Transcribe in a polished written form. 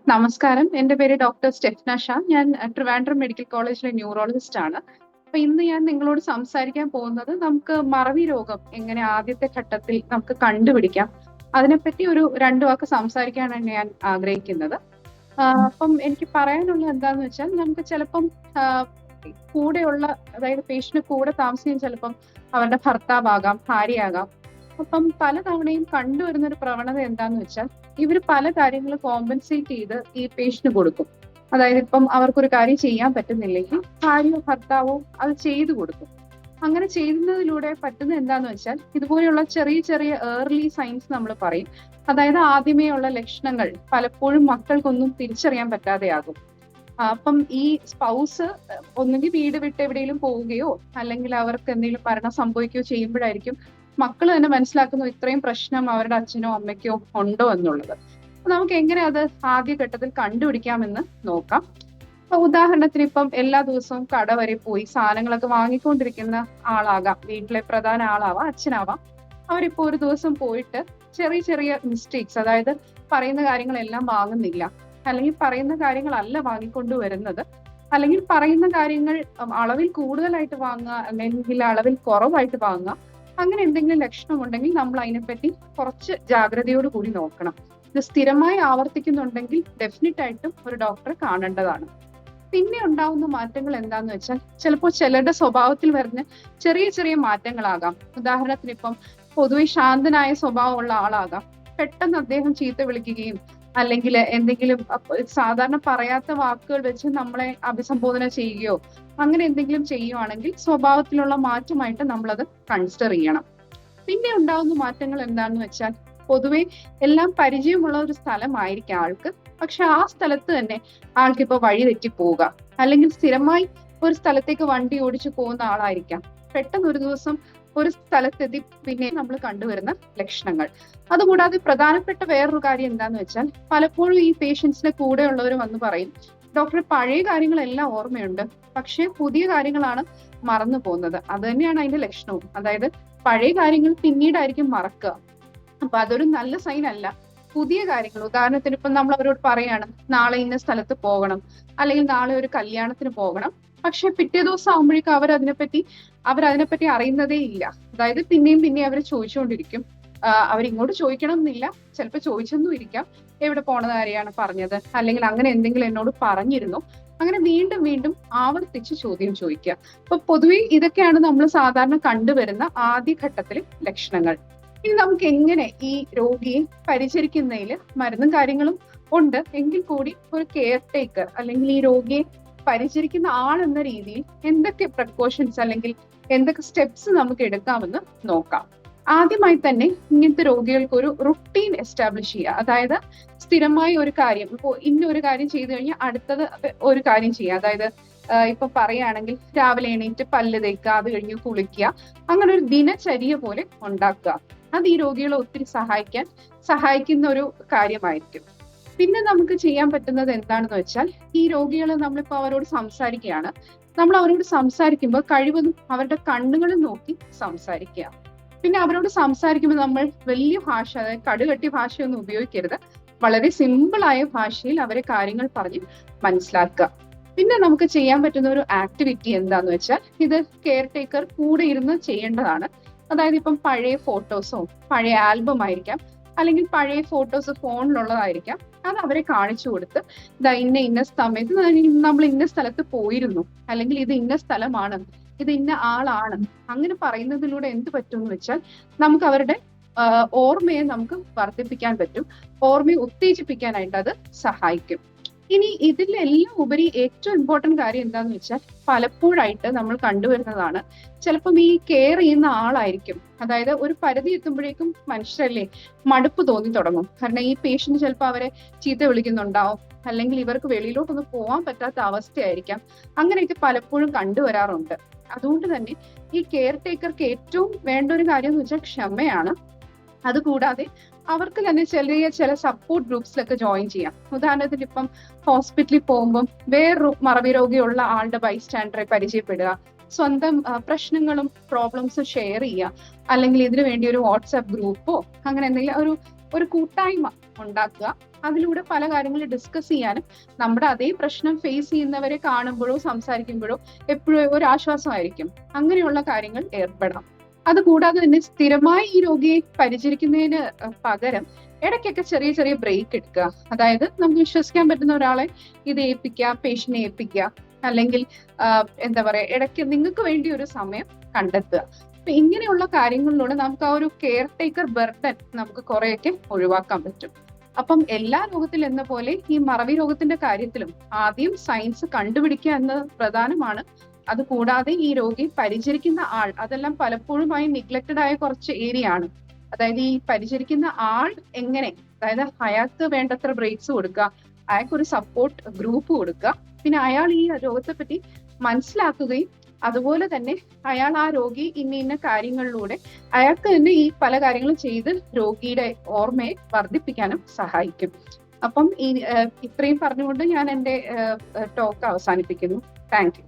നമസ്കാരം. എന്റെ പേര് ഡോക്ടർ സ്റ്റെഫ്ന ഷാ. ഞാൻ ട്രിവാൻഡ്രം മെഡിക്കൽ കോളേജിലെ ന്യൂറോളജിസ്റ്റ് ആണ്. അപ്പൊ ഇന്ന് ഞാൻ നിങ്ങളോട് സംസാരിക്കാൻ പോകുന്നത് നമുക്ക് മറവി രോഗം എങ്ങനെ ആദ്യത്തെ ഘട്ടത്തിൽ നമുക്ക് കണ്ടുപിടിക്കാം. അതിനെപ്പറ്റി ഒരു 2 വാക്ക് സംസാരിക്കാനാണ് ഞാൻ ആഗ്രഹിക്കുന്നത്. അപ്പം എനിക്ക് പറയാനുള്ളത് എന്താന്ന് വെച്ചാൽ നമുക്ക് ചിലപ്പം കൂടെയുള്ള അതായത് പേഷ്യന്റ് കൂടെ താമസിക്കുന്ന ചിലപ്പം അവരുടെ ഭർത്താവാകാം, ഭാര്യയാകാം. അപ്പം പലതവണയും കണ്ടുവരുന്ന ഒരു പ്രവണത എന്താന്ന് വെച്ചാൽ ഇവര് പല കാര്യങ്ങൾ കോമ്പൻസേറ്റ് ചെയ്ത് ഈ പേഷ്യന്റ് കൊടുക്കും. അതായത് ഇപ്പം അവർക്കൊരു കാര്യം ചെയ്യാൻ പറ്റുന്നില്ലെങ്കിൽ ഭാര്യയോ ഭർത്താവോ അത് ചെയ്തു കൊടുക്കും. അങ്ങനെ ചെയ്യുന്നതിലൂടെ പറ്റുന്നത് എന്താന്ന് വെച്ചാൽ ഇതുപോലെയുള്ള ചെറിയ ചെറിയ ഏർലി സൈൻസ് നമ്മൾ പറയും. അതായത് ആദ്യമേ ഉള്ള ലക്ഷണങ്ങൾ പലപ്പോഴും മക്കൾക്കൊന്നും തിരിച്ചറിയാൻ പറ്റാതെയാകും. അപ്പം ഈ സ്പൗസ് ഒന്നുകിൽ വീട് വിട്ട് എവിടെയെങ്കിലും പോവുകയോ അല്ലെങ്കിൽ അവർക്ക് എന്തെങ്കിലും മരണം സംഭവിക്കുകയോ ചെയ്യുമ്പോഴായിരിക്കും മക്കൾ തന്നെ മനസ്സിലാക്കുന്നു ഇത്രയും പ്രശ്നം അവരുടെ അച്ഛനോ അമ്മയ്ക്കോ ഉണ്ടോ എന്നുള്ളത്. അപ്പൊ നമുക്ക് എങ്ങനെ അത് ആദ്യഘട്ടത്തിൽ കണ്ടുപിടിക്കാമെന്ന് നോക്കാം. അപ്പൊ ഉദാഹരണത്തിന് ഇപ്പം എല്ലാ ദിവസവും കട വരെ പോയി സാധനങ്ങളൊക്കെ വാങ്ങിക്കൊണ്ടിരിക്കുന്ന ആളാകാം, വീട്ടിലെ പ്രധാന ആളാവാം, അച്ഛനാവാം. അവരിപ്പോ ഒരു ദിവസം പോയിട്ട് ചെറിയ ചെറിയ മിസ്റ്റേക്സ്, അതായത് പറയുന്ന കാര്യങ്ങളെല്ലാം വാങ്ങുന്നില്ല, അല്ലെങ്കിൽ പറയുന്ന കാര്യങ്ങളല്ല വാങ്ങിക്കൊണ്ട് വരുന്നത്, അല്ലെങ്കിൽ പറയുന്ന കാര്യങ്ങൾ അളവിൽ കൂടുതലായിട്ട് വാങ്ങുക അല്ലെങ്കിൽ അളവിൽ കുറവായിട്ട് വാങ്ങുക, അങ്ങനെ എന്തെങ്കിലും ലക്ഷണം ഉണ്ടെങ്കിൽ നമ്മൾ അതിനെപ്പറ്റി കുറച്ച് ജാഗ്രതയോട് കൂടി നോക്കണം. ഇത് സ്ഥിരമായി ആവർത്തിക്കുന്നുണ്ടെങ്കിൽ ഡെഫിനറ്റ് ആയിട്ടും ഒരു ഡോക്ടറെ കാണേണ്ടതാണ്. പിന്നെ ഉണ്ടാവുന്ന മാറ്റങ്ങൾ എന്താന്ന് വെച്ചാൽ ചിലപ്പോൾ ചിലരുടെ സ്വഭാവത്തിൽ വരുന്ന ചെറിയ ചെറിയ മാറ്റങ്ങളാകാം. ഉദാഹരണത്തിന് ഇപ്പം പൊതുവെ ശാന്തനായ സ്വഭാവമുള്ള ആളാകാം, പെട്ടെന്ന് അദ്ദേഹം ചീത്ത വിളിക്കുകയും അല്ലെങ്കിൽ എന്തെങ്കിലും സാധാരണ പറയാത്ത വാക്കുകൾ വെച്ച് നമ്മളെ അഭിസംബോധന ചെയ്യുകയോ അങ്ങനെ എന്തെങ്കിലും ചെയ്യുവാണെങ്കിൽ സ്വഭാവത്തിലുള്ള മാറ്റമായിട്ട് നമ്മളത് കൺസിഡർ ചെയ്യണം. പിന്നെ ഉണ്ടാകുന്ന മാറ്റങ്ങൾ എന്താണെന്ന് വെച്ചാൽ പൊതുവെ എല്ലാം പരിചയമുള്ള ഒരു സ്ഥലമായിരിക്കാം ആൾക്ക്, പക്ഷെ ആ സ്ഥലത്ത് തന്നെ ആൾക്ക് ഇപ്പൊ വഴി തെറ്റി പോവുക, അല്ലെങ്കിൽ സ്ഥിരമായി ഒരു സ്ഥലത്തേക്ക് വണ്ടി ഓടിച്ചു പോകുന്ന ആളായിരിക്കാം, പെട്ടെന്ന് ഒരു ദിവസം ഒരു സ്ഥലത്തെത്തി പിന്നെ നമ്മൾ കണ്ടുവരുന്ന ലക്ഷണങ്ങൾ. അതുകൂടാതെ പ്രധാനപ്പെട്ട വേറൊരു കാര്യം എന്താന്ന് വെച്ചാൽ പലപ്പോഴും ഈ പേഷ്യൻസിന്റെ കൂടെയുള്ളവർ വന്ന് പറയും, ഡോക്ടറെ പഴയ കാര്യങ്ങളെല്ലാം ഓർമ്മയുണ്ട്, പക്ഷെ പുതിയ കാര്യങ്ങളാണ് മറന്നു പോകുന്നത്. അത് തന്നെയാണ് അതിന്റെ ലക്ഷണവും. അതായത് പഴയ കാര്യങ്ങൾ പിന്നീടായിരിക്കും മറക്കുക. അപ്പൊ അതൊരു നല്ല സൈൻ അല്ല. പുതിയ കാര്യങ്ങൾ, ഉദാഹരണത്തിന് ഇപ്പം നമ്മൾ അവരോട് പറയാണ് നാളെ ഇന്ന സ്ഥലത്ത് പോകണം, അല്ലെങ്കിൽ നാളെ ഒരു കല്യാണത്തിന് പോകണം, പക്ഷെ പിറ്റേ ദിവസം ആകുമ്പോഴേക്കും അവരതിനെപ്പറ്റി അറിയുന്നതേ ഇല്ല. അതായത് പിന്നെയും പിന്നെയും അവർ ചോദിച്ചുകൊണ്ടിരിക്കും. അവരിങ്ങോട്ട് ചോദിക്കണം എന്നില്ല, ചിലപ്പോൾ ചോദിച്ചെന്നും ഇരിക്കാം, എവിടെ പോണത് ആരെയാണ് പറഞ്ഞത്, അല്ലെങ്കിൽ അങ്ങനെ എന്തെങ്കിലും എന്നോട് പറഞ്ഞിരുന്നു, അങ്ങനെ വീണ്ടും വീണ്ടും ആവർത്തിച്ച് ചോദ്യം ചോദിക്കുക. അപ്പൊ പൊതുവെ ഇതൊക്കെയാണ് നമ്മൾ സാധാരണ കണ്ടുവരുന്ന ആദ്യഘട്ടത്തിലെ ലക്ഷണങ്ങൾ. ഇനി നമുക്ക് എങ്ങനെ ഈ രോഗിയെ പരിചരിക്കുന്നതിൽ മരുന്നും കാര്യങ്ങളും ഉണ്ട് എങ്കിൽ കൂടി ഒരു കെയർ ടേക്കർ അല്ലെങ്കിൽ ഈ രോഗിയെ പരിചരിക്കുന്ന ആൾ എന്ന രീതിയിൽ എന്തൊക്കെ പ്രിക്കോഷൻസ് അല്ലെങ്കിൽ എന്തൊക്കെ സ്റ്റെപ്സ് നമുക്ക് എടുക്കാമെന്ന് നോക്കാം. ആദ്യമായി തന്നെ ഇങ്ങനത്തെ രോഗികൾക്ക് ഒരു റുട്ടീൻ എസ്റ്റാബ്ലിഷ് ചെയ്യുക. അതായത് സ്ഥിരമായി ഒരു കാര്യം, ഇപ്പോൾ ഇന്നൊരു കാര്യം ചെയ്തു കഴിഞ്ഞാൽ അടുത്തത് ഒരു കാര്യം ചെയ്യുക. അതായത് ഇപ്പൊ പറയുകയാണെങ്കിൽ രാവിലെ എണീറ്റ് പല്ല് തേക്കുക, അത് കഴിഞ്ഞ് കുളിക്കുക, അങ്ങനെ ഒരു ദിനചര്യ പോലെ ഉണ്ടാക്കുക. അത് ഈ രോഗികളെ ഒത്തിരി സഹായിക്കുന്ന ഒരു കാര്യമായിരിക്കും. പിന്നെ നമുക്ക് ചെയ്യാൻ പറ്റുന്നത് എന്താണെന്ന് വെച്ചാൽ ഈ രോഗികളെ നമ്മളിപ്പോ അവരോട് സംസാരിക്കുകയാണ്, നമ്മൾ അവരോട് സംസാരിക്കുമ്പോൾ കഴിവതും അവരുടെ കണ്ണുകളിൽ നോക്കി സംസാരിക്കുക. പിന്നെ അവരോട് സംസാരിക്കുമ്പോൾ നമ്മൾ വലിയ ഭാഷ, അതായത് കടുകട്ടി ഭാഷയൊന്നും ഉപയോഗിക്കരുത്. വളരെ സിമ്പിൾ ആയ ഭാഷയിൽ അവരെ കാര്യങ്ങൾ പറഞ്ഞ് മനസ്സിലാക്കുക. പിന്നെ നമുക്ക് ചെയ്യാൻ പറ്റുന്ന ഒരു ആക്ടിവിറ്റി എന്താന്ന് വെച്ചാൽ ഇത് കെയർ ടേക്കർ കൂടെ ഇരുന്ന് ചെയ്യേണ്ടതാണ്. അതായത് ഇപ്പം പഴയ ഫോട്ടോസോ പഴയ ആൽബം ആയിരിക്കാം, അല്ലെങ്കിൽ പഴയ ഫോട്ടോസ് ഫോണിലുള്ളതായിരിക്കാം, അത് അവരെ കാണിച്ചു കൊടുത്ത് ഇതാ ഇന്ന സമയത്ത് നമ്മൾ ഇന്ന സ്ഥലത്ത് പോയിരുന്നു, അല്ലെങ്കിൽ ഇത് ഇന്ന സ്ഥലമാണ്, ഇത് ഇന്ന ആളാണ്, അങ്ങനെ പറയുന്നതിലൂടെ എന്ത് പറ്റും എന്ന് വെച്ചാൽ നമുക്ക് അവരുടെ ഓർമ്മയെ നമുക്ക് വർദ്ധിപ്പിക്കാൻ പറ്റും. ഓർമ്മയെ ഉത്തേജിപ്പിക്കാനായിട്ട് അത് സഹായിക്കും. ഇനി ഇതിലെല്ലാം ഉപരി ഏറ്റവും ഇമ്പോർട്ടന്റ് കാര്യം എന്താന്ന് വെച്ചാൽ പലപ്പോഴായിട്ട് നമ്മൾ കണ്ടുവരുന്നതാണ്, ചിലപ്പം ഈ കെയർ ചെയ്യുന്ന ആളായിരിക്കും, അതായത് ഒരു പരിധി എത്തുമ്പോഴേക്കും മനുഷ്യരല്ലേ മടുപ്പ് തോന്നി തുടങ്ങും. കാരണം ഈ പേഷ്യന്റ് ചിലപ്പോൾ അവരെ ചീത്ത വിളിക്കുന്നുണ്ടാവും, അല്ലെങ്കിൽ ഇവർക്ക് വെളിയിലോട്ടൊന്നും പോകാൻ പറ്റാത്ത അവസ്ഥയായിരിക്കാം. അങ്ങനെയൊക്കെ പലപ്പോഴും കണ്ടുവരാറുണ്ട്. അതുകൊണ്ട് തന്നെ ഈ കെയർ ടേക്കർക്ക് ഏറ്റവും വേണ്ട ഒരു കാര്യം എന്ന് വെച്ചാൽ ക്ഷമയാണ്. അതുകൂടാതെ അവർക്ക് തന്നെ ചില സപ്പോർട്ട് ഗ്രൂപ്പ്സിലൊക്കെ ജോയിൻ ചെയ്യാം. ഉദാഹരണത്തിന് ഇപ്പം ഹോസ്പിറ്റലിൽ പോകുമ്പം വേറൊരു മറവി രോഗിയുള്ള ആളുടെ ബൈസ്റ്റാൻഡറെ പരിചയപ്പെടുക, സ്വന്തം പ്രശ്നങ്ങളും പ്രോബ്ലംസും ഷെയർ ചെയ്യുക, അല്ലെങ്കിൽ ഇതിനു വേണ്ടി ഒരു വാട്സാപ്പ് ഗ്രൂപ്പോ അങ്ങനെ എന്തെങ്കിലും ഒരു ഒരു കൂട്ടായ്മ ഉണ്ടാക്കുക. അതിലൂടെ പല കാര്യങ്ങൾ ഡിസ്കസ് ചെയ്യാനും നമ്മുടെ അതേ പ്രശ്നം ഫേസ് ചെയ്യുന്നവരെ കാണുമ്പോഴോ സംസാരിക്കുമ്പോഴോ എപ്പോഴും ഒരു ആശ്വാസമായിരിക്കും. അങ്ങനെയുള്ള കാര്യങ്ങൾ ഏർപ്പെടാം. അതുകൂടാതെ തന്നെ സ്ഥിരമായി ഈ രോഗിയെ പരിചരിക്കുന്നതിന് പകരം ഇടയ്ക്കൊക്കെ ചെറിയ ചെറിയ ബ്രേക്ക് എടുക്കുക. അതായത് നമുക്ക് വിശ്വസിക്കാൻ പറ്റുന്ന ഒരാളെ ഇത് ഏൽപ്പിക്കുക, പേഷ്യന്റിനെ ഏൽപ്പിക്കുക, അല്ലെങ്കിൽ എന്താ പറയാ, ഇടയ്ക്ക് നിങ്ങൾക്ക് വേണ്ടി ഒരു സമയം കണ്ടെത്തുക. അപ്പൊ ഇങ്ങനെയുള്ള കാര്യങ്ങളിലൂടെ നമുക്ക് ആ ഒരു കെയർ ടേക്കർ ബർഡൻ നമുക്ക് കുറെയൊക്കെ ഒഴിവാക്കാൻ പറ്റും. അപ്പം എല്ലാ രോഗത്തിലും എന്ന പോലെ ഈ മറവി രോഗത്തിന്റെ കാര്യത്തിലും ആദ്യം സയൻസ് കണ്ടുപിടിക്കുക എന്നത് പ്രധാനമാണ്. അതുകൂടാതെ ഈ രോഗി പരിചരിക്കുന്ന ആൾ, അതെല്ലാം പലപ്പോഴുമായി നിഗ്ലക്റ്റഡ് ആയ കുറച്ച് ഏരിയ ആണ്. അതായത് ഈ പരിചരിക്കുന്ന ആൾ എങ്ങനെ, അതായത് അയാൾക്ക് വേണ്ടത്ര ബ്രേക്സ് കൊടുക്കുക, അയാൾക്ക് ഒരു സപ്പോർട്ട് ഗ്രൂപ്പ് കൊടുക്കുക, പിന്നെ അയാൾ ഈ രോഗത്തെ പറ്റി മനസ്സിലാക്കുകയും അതുപോലെ തന്നെ അയാൾ ആ രോഗി ഇന്ന കാര്യങ്ങളിലൂടെ അയാൾക്ക് തന്നെ ഈ പല കാര്യങ്ങളും ചെയ്ത് രോഗിയുടെ ഓർമ്മയെ വർദ്ധിപ്പിക്കാനും സഹായിക്കും. അപ്പം ഇത്രയും പറഞ്ഞുകൊണ്ട് ഞാൻ എൻ്റെ ടോക്ക് അവസാനിപ്പിക്കുന്നു. Thank you.